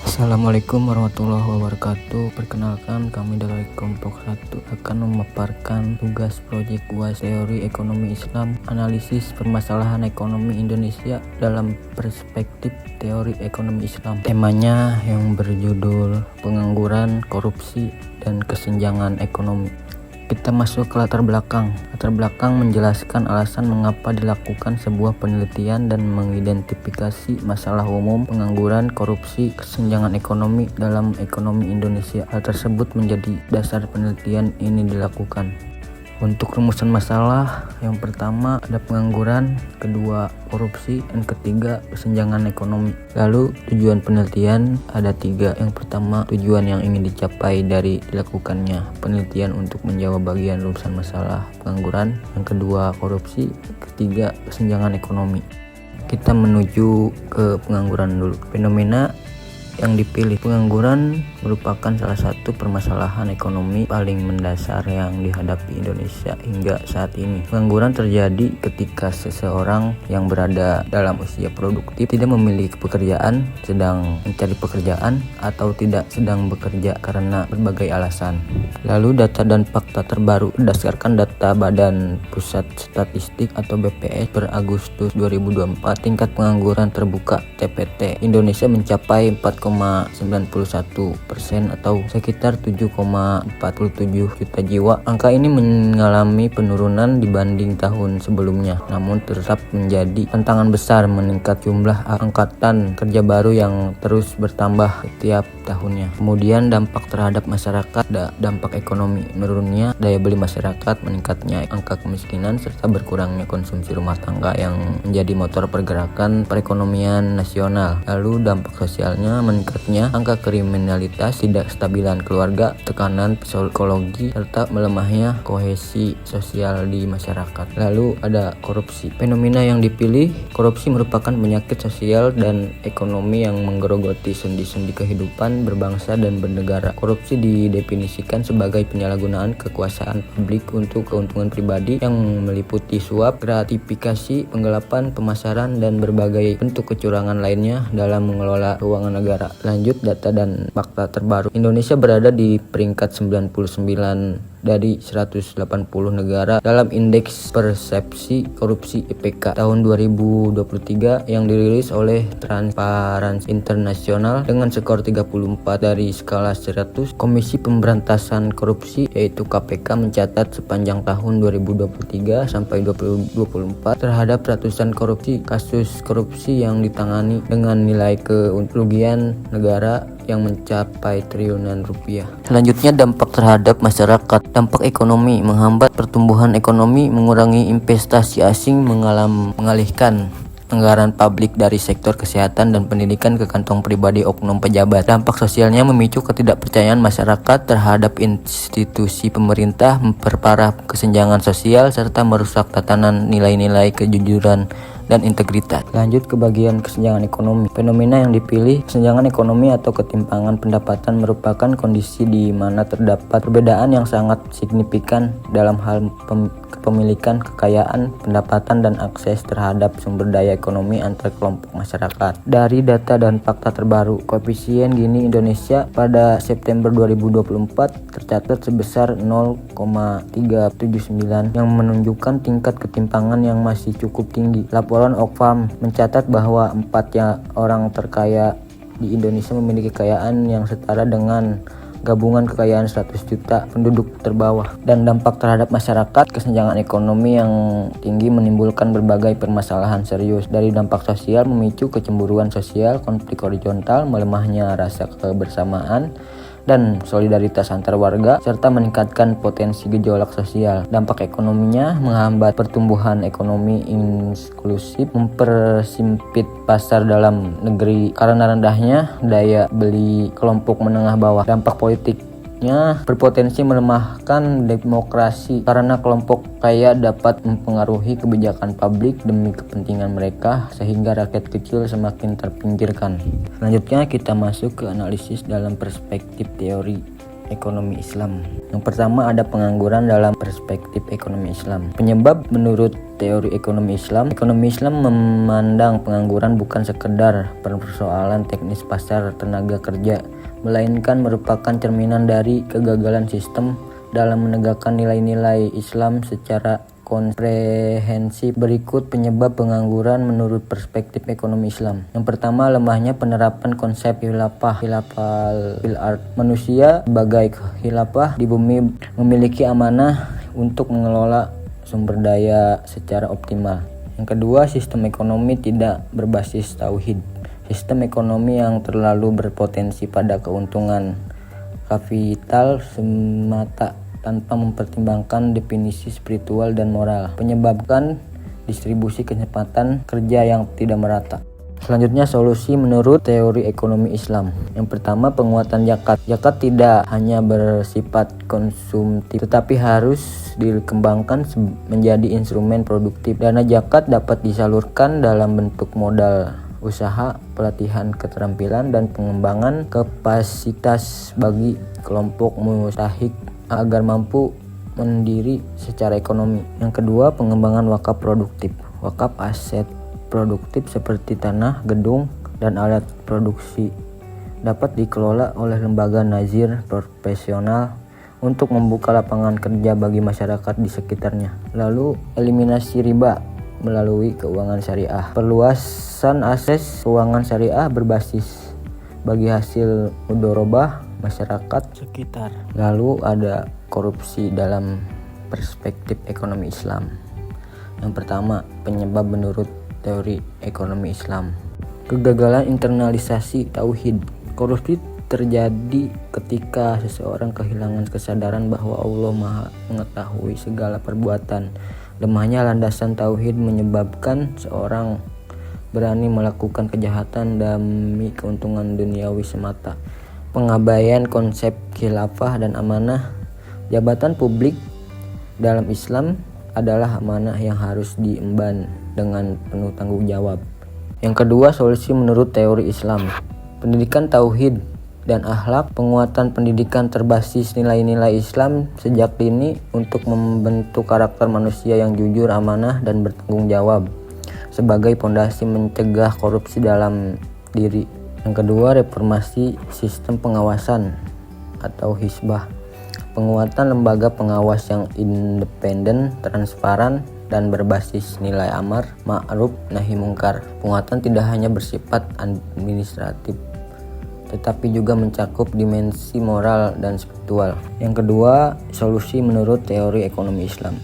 Assalamualaikum warahmatullahi wabarakatuh. Perkenalkan, kami dari kelompok 1 akan memaparkan tugas proyek UAS Teori Ekonomi Islam, analisis permasalahan ekonomi Indonesia dalam perspektif teori ekonomi Islam. Temanya yang berjudul pengangguran, korupsi, dan kesenjangan ekonomi. Kita masuk ke latar belakang. Latar belakang menjelaskan alasan mengapa dilakukan sebuah penelitian dan mengidentifikasi masalah umum pengangguran, korupsi, kesenjangan ekonomi dalam ekonomi Indonesia. Hal tersebut menjadi dasar penelitian ini dilakukan. Untuk rumusan masalah, yang pertama ada pengangguran, kedua korupsi, dan ketiga kesenjangan ekonomi. Lalu tujuan penelitian ada 3. Yang pertama, tujuan yang ingin dicapai dari dilakukannya penelitian untuk menjawab bagian rumusan masalah pengangguran. Yang kedua korupsi, ketiga kesenjangan ekonomi. Kita menuju ke pengangguran dulu. Fenomena yang dipilih. Pengangguran merupakan salah satu permasalahan ekonomi paling mendasar yang dihadapi Indonesia hingga saat ini. Pengangguran terjadi ketika seseorang yang berada dalam usia produktif tidak memiliki pekerjaan, sedang mencari pekerjaan, atau tidak sedang bekerja karena berbagai alasan. Lalu data dan fakta terbaru berdasarkan data Badan Pusat Statistik atau BPS per Agustus 2024, tingkat pengangguran terbuka TPT Indonesia mencapai 4,91% atau sekitar 7,47 juta jiwa. Angka ini mengalami penurunan dibanding tahun sebelumnya, namun tetap menjadi tantangan besar meningkat jumlah angkatan kerja baru yang terus bertambah setiap tahunnya. Kemudian dampak terhadap masyarakat, dampak ekonomi, menurunnya daya beli masyarakat, meningkatnya angka kemiskinan, serta berkurangnya konsumsi rumah tangga yang menjadi motor pergerakan perekonomian nasional. Lalu dampak sosialnya, meningkatnya angka kriminalitas, tidak stabilan keluarga, tekanan psikologi, serta melemahnya kohesi sosial di masyarakat. Lalu ada korupsi. Fenomena yang dipilih, korupsi merupakan penyakit sosial dan ekonomi yang menggerogoti sendi-sendi kehidupan berbangsa dan bernegara. Korupsi didefinisikan sebagai penyalahgunaan kekuasaan publik untuk keuntungan pribadi yang meliputi suap, gratifikasi, penggelapan, pemasaran, dan berbagai bentuk kecurangan lainnya dalam mengelola keuangan negara. Lanjut data dan fakta terbaru. Indonesia berada di peringkat 99 dari 180 negara dalam indeks persepsi korupsi IPK tahun 2023 yang dirilis oleh Transparansi Internasional dengan skor 34 dari skala 100. Komisi Pemberantasan Korupsi yaitu KPK mencatat sepanjang tahun 2023 sampai 2024 terhadap ratusan kasus korupsi yang ditangani dengan nilai kerugian negara yang mencapai triliunan rupiah. Selanjutnya dampak terhadap masyarakat. Dampak ekonomi menghambat pertumbuhan ekonomi, mengurangi investasi asing, mengalihkan anggaran publik dari sektor kesehatan dan pendidikan ke kantong pribadi oknum pejabat. Dampak sosialnya memicu ketidakpercayaan masyarakat terhadap institusi pemerintah, memperparah kesenjangan sosial, serta merusak tatanan nilai-nilai kejujuran dan integritas. Lanjut ke bagian kesenjangan ekonomi. Fenomena yang dipilih, kesenjangan ekonomi atau ketimpangan pendapatan merupakan kondisi di mana terdapat perbedaan yang sangat signifikan dalam hal kepemilikan, kekayaan, pendapatan, dan akses terhadap sumber daya ekonomi antar kelompok masyarakat. Dari data dan fakta terbaru, koefisien Gini Indonesia pada September 2024 tercatat sebesar 0,379 yang menunjukkan tingkat ketimpangan yang masih cukup tinggi. Laporan Oxfam mencatat bahwa 4 orang terkaya di Indonesia memiliki kekayaan yang setara dengan gabungan kekayaan 100 juta penduduk terbawah. Dan dampak terhadap masyarakat, kesenjangan ekonomi yang tinggi menimbulkan berbagai permasalahan serius. Dari dampak sosial, memicu kecemburuan sosial, konflik horizontal, melemahnya rasa kebersamaan dan solidaritas antar warga, serta meningkatkan potensi gejolak sosial. Dampak ekonominya menghambat pertumbuhan ekonomi inklusif, mempersempit pasar dalam negeri karena rendahnya daya beli kelompok menengah bawah. Dampak politiknya berpotensi melemahkan demokrasi karena kelompok kaya dapat mempengaruhi kebijakan publik demi kepentingan mereka sehingga rakyat kecil semakin terpinggirkan. Selanjutnya kita masuk ke analisis dalam perspektif teori ekonomi Islam. Yang pertama ada pengangguran dalam perspektif ekonomi Islam. Penyebab menurut teori ekonomi Islam memandang pengangguran bukan sekedar persoalan teknis pasar tenaga kerja, melainkan merupakan cerminan dari kegagalan sistem dalam menegakkan nilai-nilai Islam secara komprehensif. Berikut penyebab pengangguran menurut perspektif ekonomi Islam. Yang pertama, lemahnya penerapan konsep khilafah fil ard. Manusia sebagai khilafah di bumi memiliki amanah untuk mengelola sumber daya secara optimal. Yang kedua, sistem ekonomi tidak berbasis tauhid. Sistem ekonomi yang terlalu berpotensi pada keuntungan kapital semata tanpa mempertimbangkan definisi spiritual dan moral, menyebabkan distribusi kesempatan kerja yang tidak merata. Selanjutnya, solusi menurut teori ekonomi Islam. Yang pertama, penguatan zakat. Zakat tidak hanya bersifat konsumtif, tetapi harus dikembangkan menjadi instrumen produktif. Dana zakat dapat disalurkan dalam bentuk modal usaha, pelatihan keterampilan, dan pengembangan kapasitas bagi kelompok mustahik agar mampu mandiri secara ekonomi. Yang kedua, pengembangan wakaf produktif. Wakaf aset produktif seperti tanah, gedung, dan alat produksi dapat dikelola oleh lembaga nazir profesional untuk membuka lapangan kerja bagi masyarakat di sekitarnya. Lalu, eliminasi riba melalui keuangan syariah. Perluasan akses keuangan syariah berbasis bagi hasil mudharabah masyarakat sekitar. Lalu ada korupsi dalam perspektif ekonomi Islam. Yang pertama, penyebab menurut teori ekonomi Islam. Kegagalan internalisasi tauhid. Korupsi terjadi ketika seseorang kehilangan kesadaran bahwa Allah Maha mengetahui segala perbuatan. Lemahnya landasan tauhid menyebabkan seorang berani melakukan kejahatan demi keuntungan duniawi semata. Pengabaian konsep khilafah dan amanah. Jabatan publik dalam Islam adalah amanah yang harus diemban dengan penuh tanggung jawab. Yang kedua, solusi menurut teori Islam. Pendidikan tauhid dan akhlak. Penguatan pendidikan berbasis nilai-nilai Islam sejak dini untuk membentuk karakter manusia yang jujur, amanah, dan bertanggung jawab sebagai pondasi mencegah korupsi dalam diri. Yang kedua, reformasi sistem pengawasan atau hisbah. Penguatan lembaga pengawas yang independen, transparan, dan berbasis nilai amar ma'ruf nahi mungkar. Penguatan tidak hanya bersifat administratif, tetapi juga mencakup dimensi moral dan spiritual. Yang kedua, solusi menurut teori ekonomi Islam.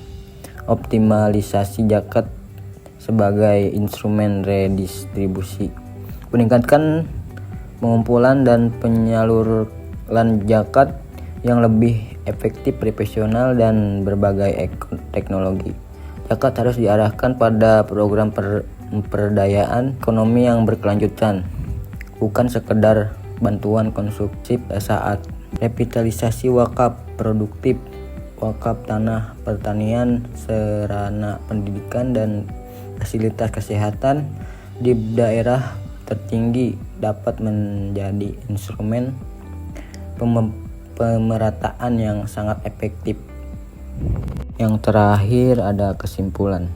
Optimalisasi zakat sebagai instrumen redistribusi. Meningkatkan pengumpulan dan penyaluran zakat yang lebih efektif, profesional, dan berbagai teknologi. Zakat harus diarahkan pada program pemberdayaan ekonomi yang berkelanjutan, bukan sekedar bantuan konsumsi saat. Revitalisasi wakaf produktif, wakaf tanah pertanian, sarana pendidikan, dan fasilitas kesehatan di daerah tertinggi dapat menjadi instrumen pemerataan yang sangat efektif. Yang terakhir ada kesimpulan.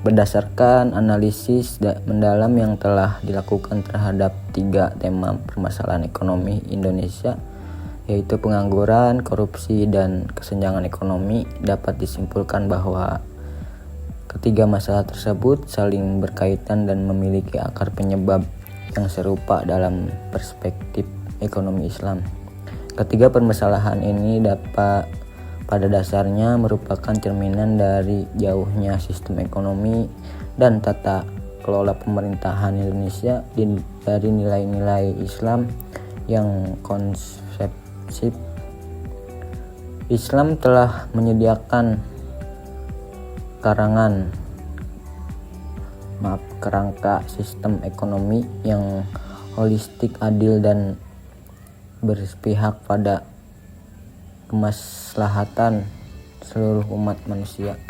Berdasarkan analisis mendalam yang telah dilakukan terhadap 3 tema permasalahan ekonomi Indonesia, yaitu pengangguran, korupsi, dan kesenjangan ekonomi, dapat disimpulkan bahwa ketiga masalah tersebut saling berkaitan dan memiliki akar penyebab yang serupa dalam perspektif ekonomi Islam. Ketiga permasalahan ini pada dasarnya merupakan cerminan dari jauhnya sistem ekonomi dan tata kelola pemerintahan Indonesia dari nilai-nilai Islam yang konsepsif. Islam telah menyediakan kerangka sistem ekonomi yang holistik, adil, dan berpihak pada kemaslahatan seluruh umat manusia.